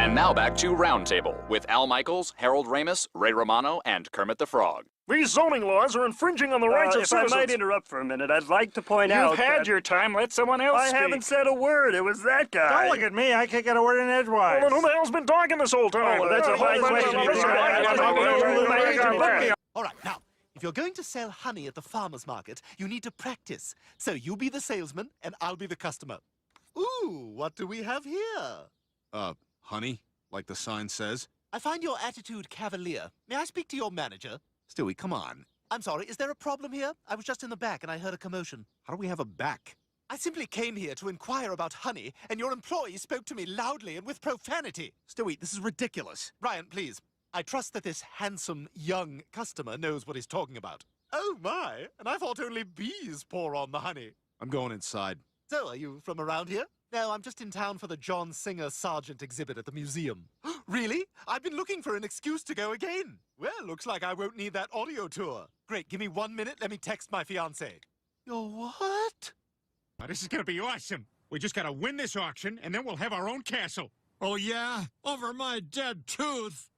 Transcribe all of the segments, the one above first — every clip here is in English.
And now back to Roundtable with Al Michaels, Harold Ramis, Ray Romano, and Kermit the Frog. These zoning laws are infringing on the rights of citizens. If I might interrupt for a minute, I'd like to point out You've had your time. Let someone else speak. I haven't said a word. It was that guy. Don't look at me. I can't get a word in edgewise. Well, then who the hell's been talking this whole time? Oh, well, that's a fine question. All right, now, if you're going to sell honey at the farmer's market, you need to practice. So you be the salesman, and I'll be the customer. Ooh, what do we have here? Honey, like the sign says. I find your attitude cavalier. May I speak to your manager? Stewie, come on. I'm sorry, is there a problem here? I was just in the back and I heard a commotion. How do we have a back? I simply came here to inquire about honey, and your employee spoke to me loudly and with profanity. Stewie, this is ridiculous. Ryan, please. I trust that this handsome, young customer knows what he's talking about. Oh, my. And I thought only bees pour on the honey. I'm going inside. So, are you from around here? No, I'm just in town for the John Singer Sargent exhibit at the museum. Really? I've been looking for an excuse to go again. Well, looks like I won't need that audio tour. Great, give me 1 minute. Let me text my fiancée. Your what? Now, this is gonna be awesome. We just gotta win this auction, and then we'll have our own castle. Oh, yeah? Over my dead tooth.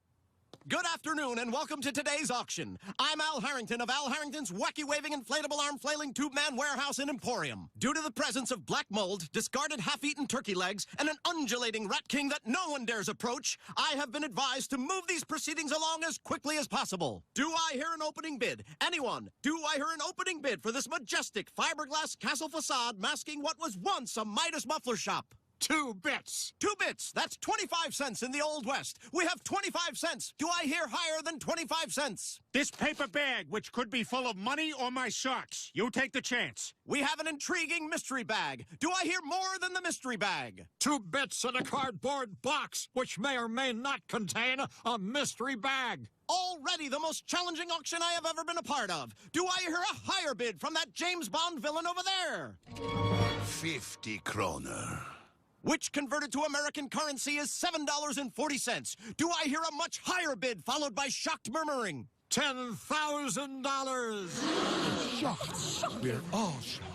Good afternoon, and welcome to today's auction. I'm Al Harrington of Al Harrington's wacky-waving inflatable arm-flailing tube-man warehouse and emporium. Due to the presence of black mold, discarded half-eaten turkey legs, and an undulating rat king that no one dares approach, I have been advised to move these proceedings along as quickly as possible. Do I hear an opening bid? Anyone? Do I hear an opening bid for this majestic fiberglass castle facade masking what was once a Midas muffler shop? 2 bits. 2 bits. That's 25 cents in the Old West. We have 25 cents. Do I hear higher than 25 cents? This paper bag, which could be full of money or my socks. You take the chance. We have an intriguing mystery bag. Do I hear more than the mystery bag? 2 bits in a cardboard box, which may or may not contain a mystery bag. Already the most challenging auction I have ever been a part of. Do I hear a higher bid from that James Bond villain over there? 50 kroner. Which converted to American currency is $7.40. Do I hear a much higher bid followed by shocked murmuring? $10,000. Shocked. We're all shocked.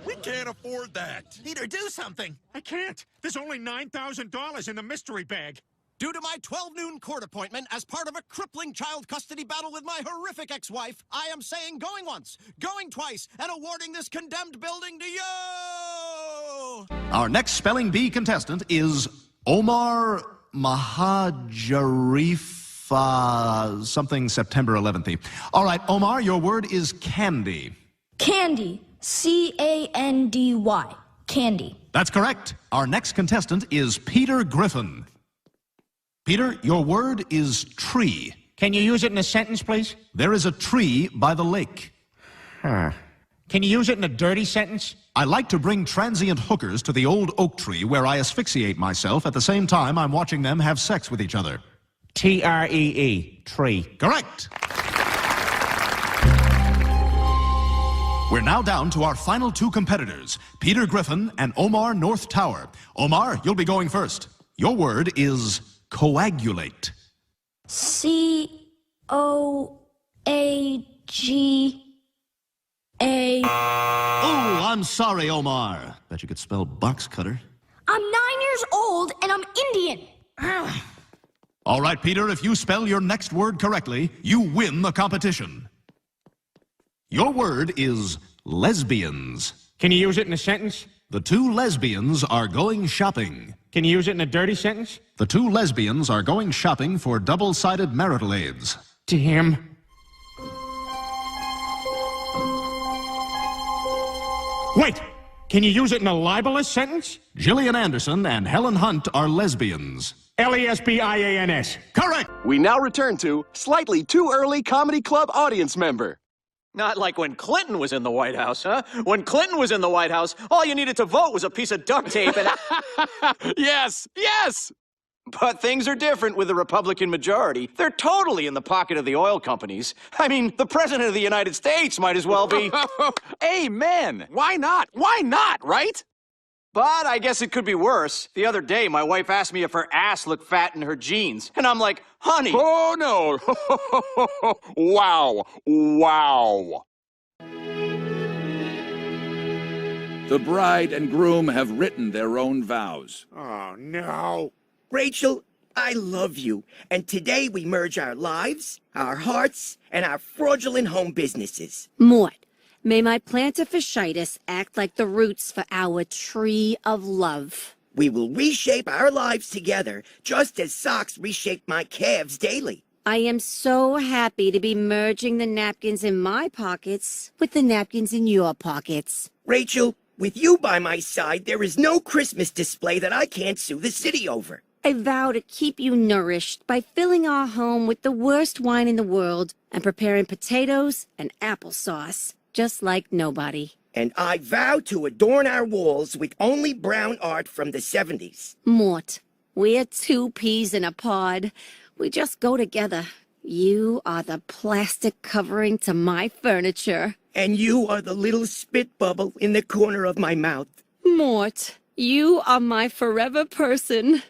We can't afford that. Peter, do something. I can't. There's only $9,000 in the mystery bag. Due to my 12 noon court appointment as part of a crippling child custody battle with my horrific ex-wife, I am saying going once, going twice, and awarding this condemned building to you! Our next Spelling Bee contestant is Omar Mahajarifa, something September 11th. All right, Omar, your word is candy. Candy. C-A-N-D-Y. Candy. That's correct. Our next contestant is Peter Griffin. Peter, your word is tree. Can you use it in a sentence, please? There is a tree by the lake. Can you use it in a dirty sentence? I like to bring transient hookers to the old oak tree where I asphyxiate myself at the same time I'm watching them have sex with each other. T-R-E-E, tree. Correct. We're now down to our final 2 competitors, Peter Griffin and Omar North Tower. Omar, you'll be going first. Your word is coagulate. C-O-A-G-A. Oh, I'm sorry, Omar. Bet you could spell box cutter. I'm 9 years old and I'm Indian. All right, Peter, if you spell your next word correctly, you win the competition. Your word is lesbians. Can you use it in a sentence? The 2 lesbians are going shopping. Can you use it in a dirty sentence? The 2 lesbians are going shopping for double-sided marital aids. Damn. Wait! Can you use it in a libelous sentence? Gillian Anderson and Helen Hunt are lesbians. L-E-S-B-I-A-N-S. Correct! We now return to Slightly Too Early Comedy Club audience member. Not like when Clinton was in the White House, huh? When Clinton was in the White House, all you needed to vote was a piece of duct tape and... Yes, yes! But things are different with the Republican majority. They're totally in the pocket of the oil companies. I mean, the President of the United States might as well be... Amen! Why not? Why not, right? But I guess it could be worse. The other day, my wife asked me if her ass looked fat in her jeans. And I'm like, honey... Oh, no. Wow. Wow. The bride and groom have written their own vows. Oh, no. Rachel, I love you, and today we merge our lives, our hearts, and our fraudulent home businesses. Mort, may my plantar fasciitis act like the roots for our tree of love. We will reshape our lives together, just as socks reshape my calves daily. I am so happy to be merging the napkins in my pockets with the napkins in your pockets. Rachel, with you by my side, there is no Christmas display that I can't sue the city over. I vow to keep you nourished by filling our home with the worst wine in the world and preparing potatoes and applesauce, just like nobody. And I vow to adorn our walls with only brown art from the 70s. Mort, we're two peas in a pod. We just go together. You are the plastic covering to my furniture. And you are the little spit bubble in the corner of my mouth. Mort, you are my forever person.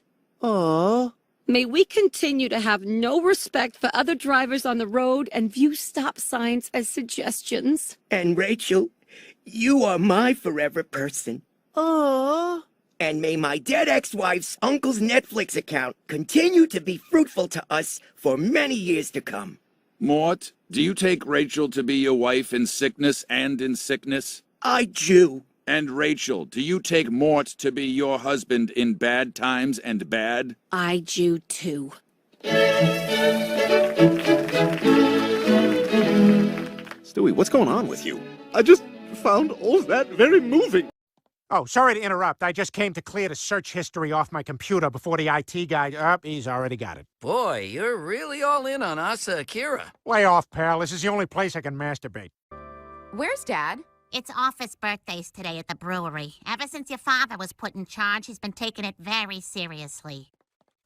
Aww. May we continue to have no respect for other drivers on the road and view stop signs as suggestions. And Rachel, you are my forever person. Aww. And may my dead ex-wife's uncle's Netflix account continue to be fruitful to us for many years to come. Mort, do you take Rachel to be your wife in sickness and in sickness? I do. And Rachel, do you take Mort to be your husband in bad times and bad? I do too. Stewie, what's going on with you? I just found all of that very moving. Oh, sorry to interrupt. I just came to clear the search history off my computer before the IT guy... he's already got it. Boy, you're really all in on Asa Akira. Way off, pal. This is the only place I can masturbate. Where's Dad? It's Office birthdays today at the brewery. Ever since your father was put in charge, he's been taking it very seriously.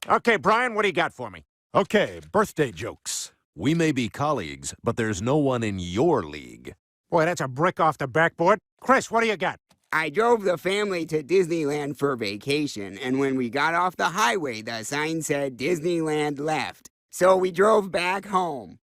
Okay, Brian, what do you got for me? Okay, birthday jokes. We may be colleagues, but there's no one in your league. Boy, that's a brick off the backboard. Chris, what do you got? I drove the family to Disneyland for vacation, and when we got off the highway, the sign said Disneyland left. So we drove back home.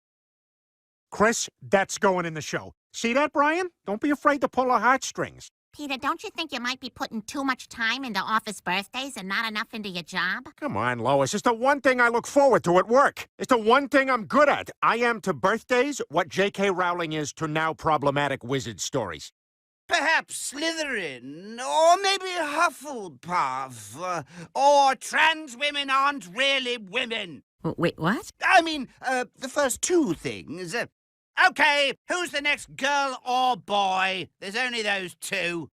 Chris, that's going in the show. See that, Brian? Don't be afraid to pull our heartstrings. Peter, don't you think you might be putting too much time into Office birthdays and not enough into your job? Come on, Lois. It's the one thing I look forward to at work. It's the one thing I'm good at. I am to birthdays what J.K. Rowling is to now problematic wizard stories. Perhaps Slytherin, or maybe Hufflepuff, or trans women aren't really women. Wait, what? I mean, the first two things. Okay, who's the next girl or boy? There's only those two.